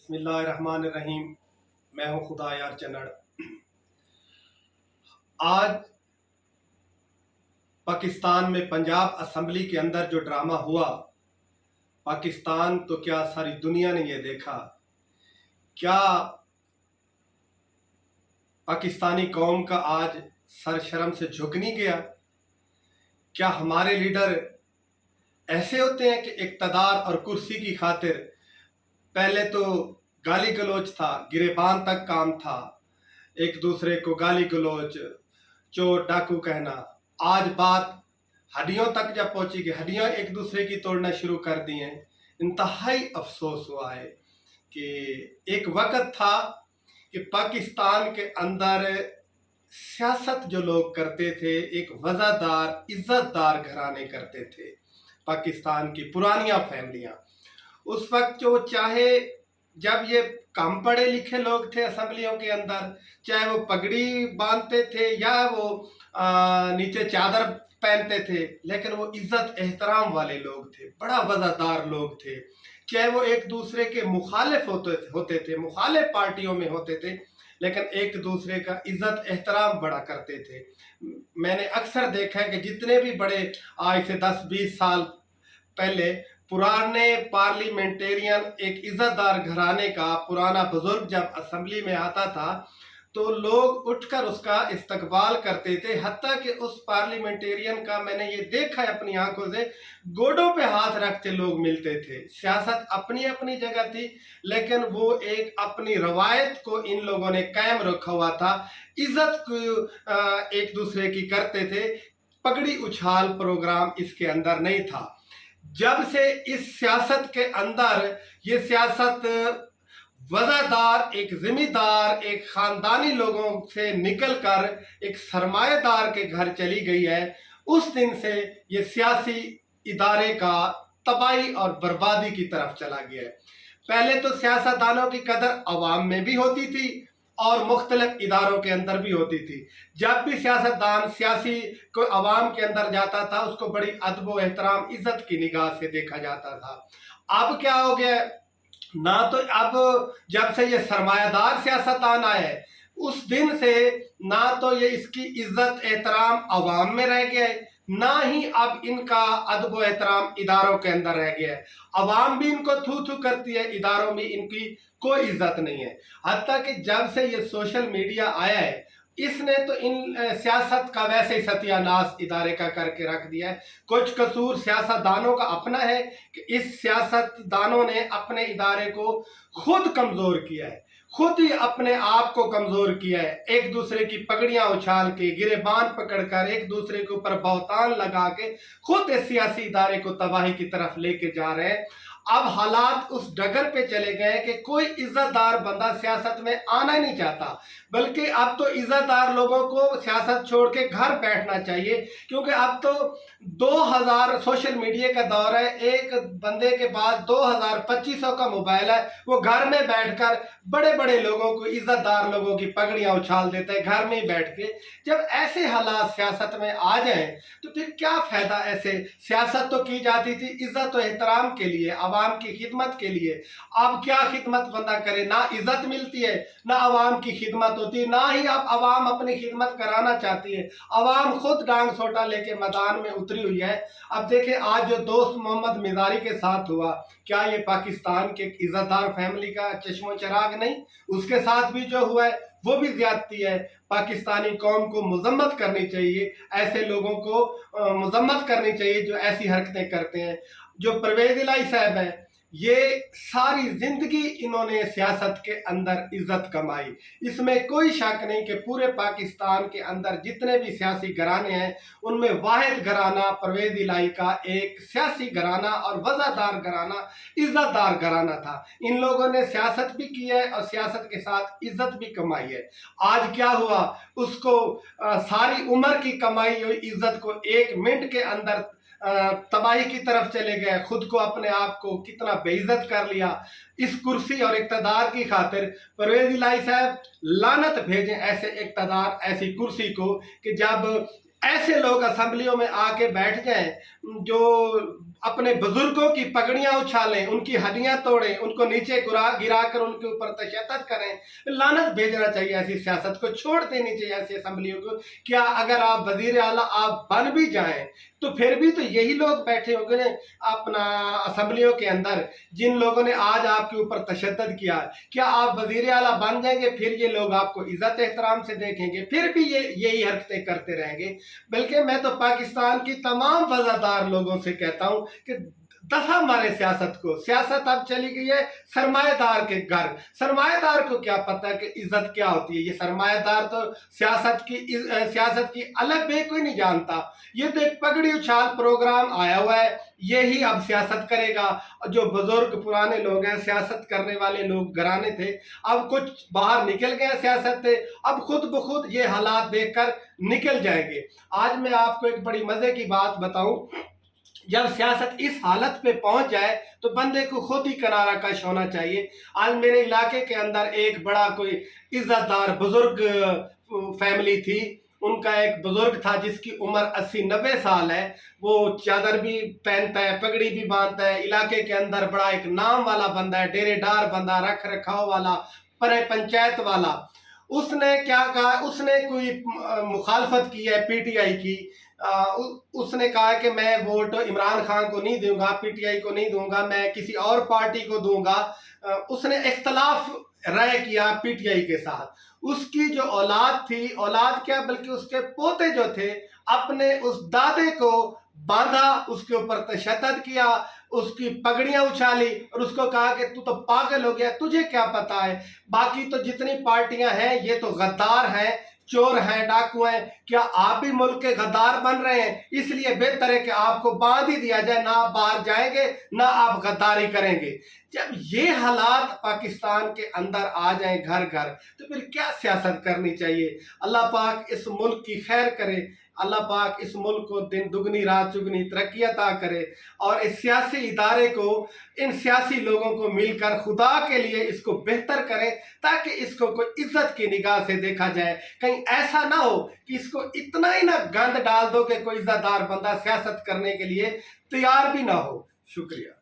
बिस्मिल्लाहिर्रहमानिर्रहीम। मैं हूं खुदा यार चन्नड़। आज पाकिस्तान में पंजाब असम्बली के अंदर जो ड्रामा हुआ, पाकिस्तान तो क्या सारी दुनिया ने ये देखा। क्या पाकिस्तानी कौम का आज सर शर्म से झुक नहीं गया? क्या हमारे लीडर ऐसे होते हैं कि इक़्तिदार और कुर्सी की खातिर पहले तो गाली गलौज था, गिरेबान तक काम था, एक दूसरे को गाली गलौज, चोर डाकू कहना। आज बात हड्डियों तक जब पहुंची कि हड्डियां एक दूसरे की तोड़ना शुरू कर दी हैं। इंतहाई अफसोस हुआ है कि एक वक्त था कि पाकिस्तान के अंदर सियासत जो लोग करते थे एक वज़ादार इज़्ज़तदार घराने करते थे। पाकिस्तान की पुरानियां फैमिलियां उस वक्त जो चाहे जब ये कम पढ़े लिखे लोग थे असम्बलियों के अंदर, चाहे वो पगड़ी बांधते थे या वो नीचे चादर पहनते थे, लेकिन वो इज्जत एहतराम वाले लोग थे, बड़ा वज़ादार लोग थे। चाहे वो एक दूसरे के मुखालिफ होते थे, मुखालिफ पार्टियों में होते थे, लेकिन एक दूसरे का इज्जत एहतराम बड़ा करते थे। मैंने अक्सर देखा है कि जितने भी बड़े आज से 10-20 साल पहले पुराने पार्लियामेंटेरियन एक इज्जतदार घराने का पुराना बुजुर्ग जब असेंबली में आता था तो लोग उठकर उसका इस्तकबाल करते थे। हत्ता कि उस पार्लियामेंटेरियन का मैंने ये देखा है अपनी आंखों से, गोडों पे हाथ रखते लोग मिलते थे। सियासत अपनी अपनी जगह थी, लेकिन वो एक अपनी रवायत को इन लोगों ने कायम रखा हुआ था। इज्जत को एक दूसरे की करते थे। पगड़ी उछाल प्रोग्राम इसके अंदर नहीं था। जब से इस सियासत के अंदर ये सियासत वज़ादार, एक जिम्मेदार, एक ख़ानदानी लोगों से निकलकर एक सरमाएदार के घर चली गई है, उस दिन से ये सियासी इदारे का तबाही और बर्बादी की तरफ चला गया है। पहले तो सियासतदानों की कदर अवाम में भी होती थी और मुख्तलिफ इदारों के अंदर भी होती थी। जब भी सियासतदान सियासी को अवाम के अंदर जाता था उसको बड़ी अदब व एहतराम इज्जत की निगाह से देखा जाता था। अब क्या हो गया ना, तो अब जब से ये सरमायादार सियासतदान आए उस दिन से ना तो ये इसकी इज्जत एहतराम अवाम में रह गया है, ना ही अब इनका अदब व एहतराम इदारों के अंदर रह गया है। अवाम भी इनको थू थू करती है, इदारों में इनकी कोई इज्जत नहीं है। हत्ता कि जब से ये सोशल मीडिया आया है इसने तो इन सियासत का वैसे ही सत्यानाश इदारे का करके रख दिया है। कुछ कसूर सियासतदानों का अपना है कि इस सियासतदानों ने अपने इदारे को खुद कमज़ोर किया है, खुद ही अपने आप को कमज़ोर किया है। एक दूसरे की पगड़ियां उछाल के, गिरेबान पकड़कर, एक दूसरे के ऊपर बहुतान लगा के खुद इस सियासी इदारे को तबाही की तरफ लेके जा रहे हैं। अब हालात उस डगर पे चले गए कि कोई इज्जतदार बंदा सियासत में आना ही नहीं चाहता, बल्कि अब तो इज्जतदार लोगों को सियासत छोड़ के घर बैठना चाहिए, क्योंकि अब तो 2000 सोशल मीडिया का दौर है। एक बंदे के पास 2000-2500 का मोबाइल है, वो घर में बैठकर बड़े बड़े लोगों को, इज्जतदार लोगों की पगड़ियां उछाल देते हैं घर में ही बैठ के। जब ऐसे हालात सियासत में आ जाएं तो फिर क्या फायदा? ऐसे सियासत तो की जाती थी इज्जत और एहतराम के लिए, आवाम की खिदमत के लिए। अब क्या खिदमत बंदा करे? ना इज्जत मिलती है, ना आवाम की खिदमत होती है, ना ही अब आवाम अपनी खिदमत कराना चाहती है। आवाम खुद डांग सोटा लेके मैदान में उतरी हुई है। अब देखें आज जो दोस्त मोहम्मद मिजारी के साथ हुआ, क्या ये पाकिस्तान के इज्जतदार फैमिली का चश्मो चिराग नहीं? उसके साथ भी जो हुआ है वो भी ज्यादती है। पाकिस्तानी कौम को मजम्मत करनी चाहिए, ऐसे लोगों को मजम्मत करनी चाहिए जो ऐसी हरकतें करते हैं। जो परवेज इलाही साहब हैं, ये सारी जिंदगी इन्होंने सियासत के अंदर इज्जत कमाई, इसमें कोई शक नहीं कि पूरे पाकिस्तान के अंदर जितने भी सियासी घराने हैं उनमें वाहिद घराना परवेज इलाही का एक सियासी घराना और वज़ादार घराना, इज्जतदार घराना था। इन लोगों ने सियासत भी की है और सियासत के साथ इज्जत भी कमाई है। आज क्या हुआ, उसको सारी उम्र की कमाई हुई इज्जत को एक मिनट के अंदर तबाही की तरफ चले गए। खुद को, अपने आप को कितना बेइज्जत कर लिया इस कुर्सी और इक़्तिदार की खातिर। परवेज इलाही साहब लानत भेजें ऐसे इक़्तिदार, ऐसी कुर्सी को, कि जब ऐसे लोग असेंबलियों में आके बैठ जाएं जो अपने बुजुर्गों की पगड़ियां उछालें, उनकी हड्डियां तोड़ें, उनको नीचे गिरा कर उनके ऊपर तशद्दुद करें। लानत भेजना चाहिए, ऐसी सियासत को छोड़ देनी चाहिए, ऐसी असम्बलियों को। क्या अगर आप वजीर आला आप बन भी जाएं तो फिर भी तो यही लोग बैठे होंगे ना अपना असम्बलियों के अंदर, जिन लोगों ने आज आपके ऊपर तशद्दुद किया। क्या आप वजीर आला बन जाएंगे फिर ये लोग आपको इज्जत एहतराम से देखेंगे, फिर भी ये यही हरकतें करते रहेंगे? बल्कि मैं तो पाकिस्तान की तमाम वफादार लोगों से कहता हूं कि दफा मारे सियासत को। सियासत अब चली गई है सरमाएदार के घर। सरमाएदार को क्या पता है कि इज्जत क्या होती है? ये सरमाएदार तो सियासत की अलग बे कोई नहीं जानता। ये तो एक पगड़ी उछाल प्रोग्राम आया हुआ है, यही अब सियासत करेगा। जो बुजुर्ग पुराने लोग हैं, सियासत करने वाले लोग घराने थे, अब कुछ बाहर निकल गए सियासत से, अब खुद ब खुद ये हालात देखकर निकल जाएंगे। आज मैं आपको एक बड़ी मजे की बात बताऊं, जब सियासत इस हालत पे पहुंच जाए तो बंदे को खुद ही किनारा कश होना चाहिए। आज मेरे इलाके के अंदर एक बड़ा कोई इज्जतदार बुजुर्ग फैमिली थी, उनका एक बुजुर्ग था जिसकी उम्र 80-90 साल है। वो चादर भी पहनता है, पगड़ी भी बांधता है, इलाके के अंदर बड़ा एक नाम वाला बंदा है, डेरेदार बंदा, रख रखाव वाला, पर पंचायत वाला। उसने क्या कहा, उसने कोई मुखालफत की है पीटीआई की। उसने कहा कि मैं वोट इमरान खान को नहीं दूंगा, पीटीआई को नहीं दूंगा, मैं किसी और पार्टी को दूंगा। उसने इख्तलाफ राय किया पीटीआई के साथ। उसकी जो औलाद थी, औलाद क्या बल्कि उसके पोते जो थे, अपने उस दादे को बांधा, उसके ऊपर तशद्दुद किया, उसकी पगड़ियां उछाली और उसको कहा कि तू तो पागल हो गया, तुझे क्या पता है, बाकी तो जितनी पार्टियां हैं ये तो गद्दार हैं, चोर हैं, डाकू हैं। क्या आप भी मुल्क के गद्दार बन रहे हैं? इसलिए बेहतर है कि आपको बांध ही दिया जाए, ना आप बाहर जाएंगे ना आप गद्दारी करेंगे। जब ये हालात पाकिस्तान के अंदर आ जाएं घर घर, तो फिर क्या सियासत करनी चाहिए? अल्लाह पाक इस मुल्क की खैर करे, अल्लाह पाक इस मुल्क को दिन दुगनी रात चुगनी तरक्की अता करे, और इस सियासी इदारे को, इन सियासी लोगों को मिलकर खुदा के लिए इसको बेहतर करें, ताकि इसको कोई इज्जत की निगाह से देखा जाए। कहीं ऐसा ना हो कि इसको इतना ही ना गंद डाल दो कि कोई इज्जतदार बंदा सियासत करने के लिए तैयार भी ना हो। शुक्रिया।